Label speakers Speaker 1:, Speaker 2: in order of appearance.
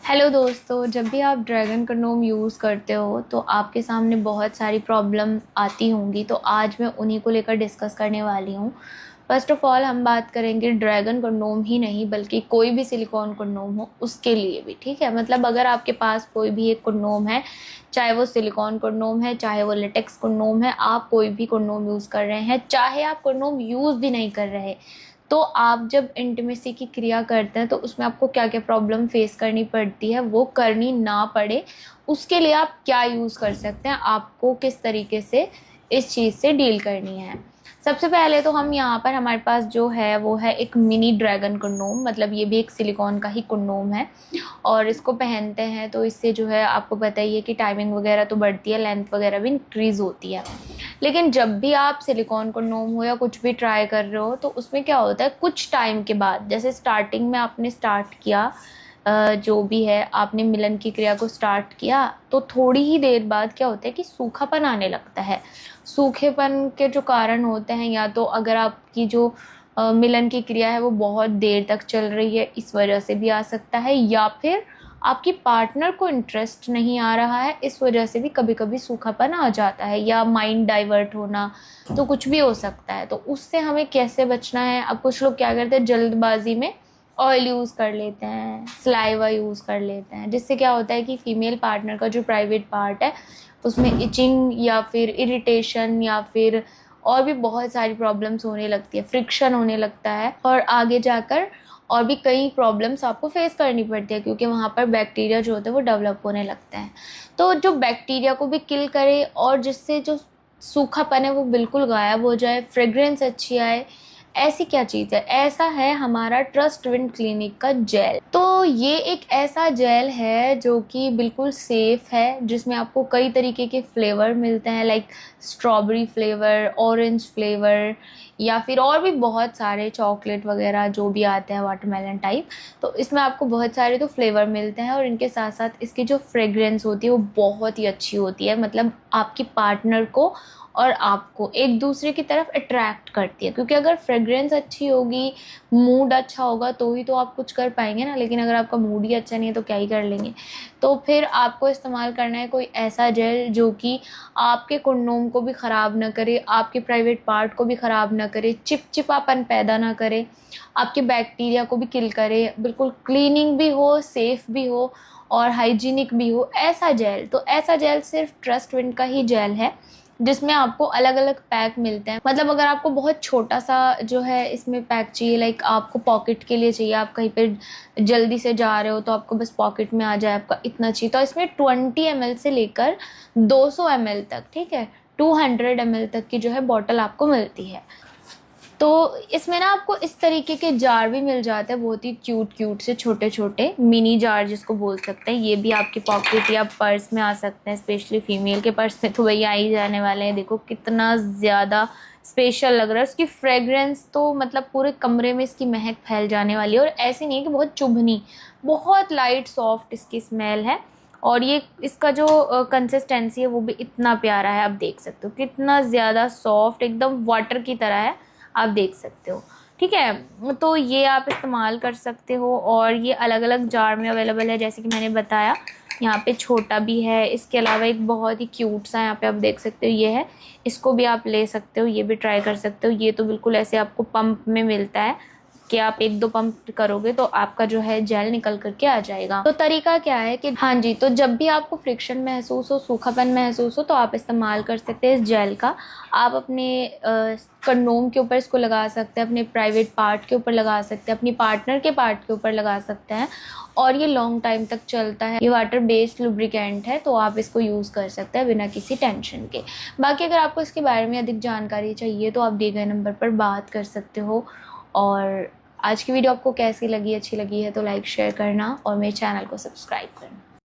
Speaker 1: Hello दोस्तों, जब भी आप ड्रैगन कंडोम यूज़ करते हो तो आपके सामने बहुत सारी प्रॉब्लम आती होंगी। तो आज मैं उन्हीं को लेकर डिस्कस करने वाली हूँ। फर्स्ट ऑफ ऑल हम बात करेंगे ड्रैगन कंडोम ही नहीं बल्कि कोई भी सिलिकॉन कंडोम हो उसके लिए भी, ठीक है। मतलब अगर आपके पास कोई भी एक कंडोम है, चाहे वो सिलिकॉन कंडोम है, चाहे वो लेटेक्स कंडोम है, आप कोई भी कंडोम यूज़ कर रहे हैं, चाहे आप कंडोम यूज़ भी नहीं कर रहे, तो आप जब इंटीमेसी की क्रिया करते हैं तो उसमें आपको क्या क्या प्रॉब्लम फेस करनी पड़ती है, वो करनी ना पड़े उसके लिए आप क्या यूज़ कर सकते हैं, आपको किस तरीके से इस चीज़ से डील करनी है। सबसे पहले तो हम यहाँ पर हमारे पास जो है वो है एक मिनी ड्रैगन कंडोम। मतलब ये भी एक सिलिकॉन का ही कंडोम है और इसको पहनते हैं तो इससे जो है आपको पता ही है कि टाइमिंग वगैरह तो बढ़ती है, लेंथ वगैरह भी इंक्रीज़ होती है। लेकिन जब भी आप सिलिकॉन कंडोम हो या कुछ भी ट्राई कर रहे हो तो उसमें क्या होता है, कुछ टाइम के बाद, जैसे स्टार्टिंग में आपने स्टार्ट किया, जो भी है आपने मिलन की क्रिया को स्टार्ट किया, तो थोड़ी ही देर बाद क्या होता है कि सूखापन आने लगता है। सूखेपन के जो कारण होते हैं, या तो अगर आपकी जो मिलन की क्रिया है वो बहुत देर तक चल रही है इस वजह से भी आ सकता है, या फिर आपकी पार्टनर को इंटरेस्ट नहीं आ रहा है इस वजह से भी कभी कभी सूखापन आ जाता है, या माइंड डाइवर्ट होना, तो कुछ भी हो सकता है। तो उससे हमें कैसे बचना है? अब कुछ लोग क्या करते हैं, जल्दबाजी में ऑयल यूज़ कर लेते हैं, सलाइवा यूज़ कर लेते हैं, जिससे क्या होता है कि फीमेल पार्टनर का जो प्राइवेट पार्ट है उसमें इचिंग या फिर इरिटेशन या फिर और भी बहुत सारी प्रॉब्लम्स होने लगती है, फ्रिक्शन होने लगता है और आगे जाकर और भी कई प्रॉब्लम्स आपको फेस करनी पड़ती है, क्योंकि वहाँ पर बैक्टीरिया जो होते हैं वो डेवलप होने लगते हैं। तो जो बैक्टीरिया को भी किल करे और जिससे जो सूखापन है वो बिल्कुल गायब हो जाए, फ्रेग्रेंस अच्छी आए, ऐसी क्या चीज़ है? ऐसा है हमारा ट्रस्ट विंड क्लिनिक का जेल। तो ये एक ऐसा जेल है जो कि बिल्कुल सेफ है, जिसमें आपको कई तरीके के फ्लेवर मिलते हैं, like strawberry flavour, orange flavour, या फिर और भी बहुत सारे चॉकलेट वगैरह जो भी आते हैं, वाटरमेलन टाइप। तो इसमें आपको बहुत सारे तो फ्लेवर मिलते हैं और इनके साथ साथ इसकी जो फ्रेग्रेंस होती है वो बहुत ही अच्छी होती है। मतलब आपकी पार्टनर को और आपको एक दूसरे की तरफ अट्रैक्ट करती है, क्योंकि अगर फ्रेग्रेंस अच्छी होगी, मूड अच्छा होगा तो ही तो आप कुछ कर पाएंगे ना। लेकिन अगर आपका मूड ही अच्छा नहीं है तो क्या ही कर लेंगे। तो फिर आपको इस्तेमाल करना है कोई ऐसा जेल जो कि आपके कंडोम को भी ख़राब ना करे, आपके प्राइवेट पार्ट को भी ख़राब ना करे, चिपचिपापन पैदा ना करे, आपके बैक्टीरिया को भी किल करे, बिल्कुल क्लीनिंग भी हो, सेफ़ भी हो और हाइजीनिक भी हो, ऐसा जेल। तो ऐसा जेल सिर्फ ट्रस्ट विंड का ही जेल है, जिसमें आपको अलग अलग पैक मिलते हैं। मतलब अगर आपको बहुत छोटा सा जो है इसमें पैक चाहिए, लाइक आपको पॉकेट के लिए चाहिए, आप कहीं पे जल्दी से जा रहे हो तो आपको बस पॉकेट में आ जाए आपका, इतना चाहिए, तो इसमें 20 ml से लेकर 200 ml तक, ठीक है, 200 ml तक की जो है बॉटल आपको मिलती है। तो इसमें ना आपको इस तरीके के जार भी मिल जाते हैं, बहुत ही क्यूट क्यूट से छोटे छोटे मिनी जार जिसको बोल सकते हैं। ये भी आपके पॉकेट या पर्स में आ सकते हैं, स्पेशली फीमेल के पर्स में तो वही आ ही जाने वाले हैं। देखो कितना ज़्यादा स्पेशल लग रहा है, उसकी फ्रेग्रेंस तो मतलब पूरे कमरे में इसकी महक फैल जाने वाली है। और ऐसी नहीं है कि बहुत चुभनी, बहुत लाइट सॉफ्ट इसकी स्मेल है। और ये इसका जो कंसिस्टेंसी है वो भी इतना प्यारा है, आप देख सकते हो कितना ज़्यादा सॉफ्ट, एकदम वाटर की तरह है, आप देख सकते हो, ठीक है। तो ये आप इस्तेमाल कर सकते हो और ये अलग अलग जार में अवेलेबल है, जैसे कि मैंने बताया। यहाँ पे छोटा भी है, इसके अलावा एक बहुत ही क्यूट सा यहाँ पे आप देख सकते हो ये है, इसको भी आप ले सकते हो, ये भी ट्राई कर सकते हो। ये तो बिल्कुल ऐसे आपको पंप में मिलता है कि आप एक दो पंप करोगे तो आपका जो है जेल निकल करके आ जाएगा। तो तरीका क्या है कि हाँ जी, तो जब भी आपको फ्रिक्शन महसूस हो, सूखापन महसूस हो, तो आप इस्तेमाल कर सकते हैं इस जेल का। आप अपने कंडोम के ऊपर इसको लगा सकते हैं, अपने प्राइवेट पार्ट के ऊपर लगा सकते हैं, अपनी पार्टनर के पार्ट के ऊपर लगा सकते हैं और ये लॉन्ग टाइम तक चलता है। ये वाटर बेस्ड लुब्रिकेंट है तो आप इसको यूज़ कर सकते हैं बिना किसी टेंशन के। बाकी अगर आपको इसके बारे में अधिक जानकारी चाहिए तो आप दिए गए नंबर पर बात कर सकते हो। और आज की वीडियो आपको कैसी लगी, अच्छी लगी है तो लाइक शेयर करना और मेरे चैनल को सब्सक्राइब करना।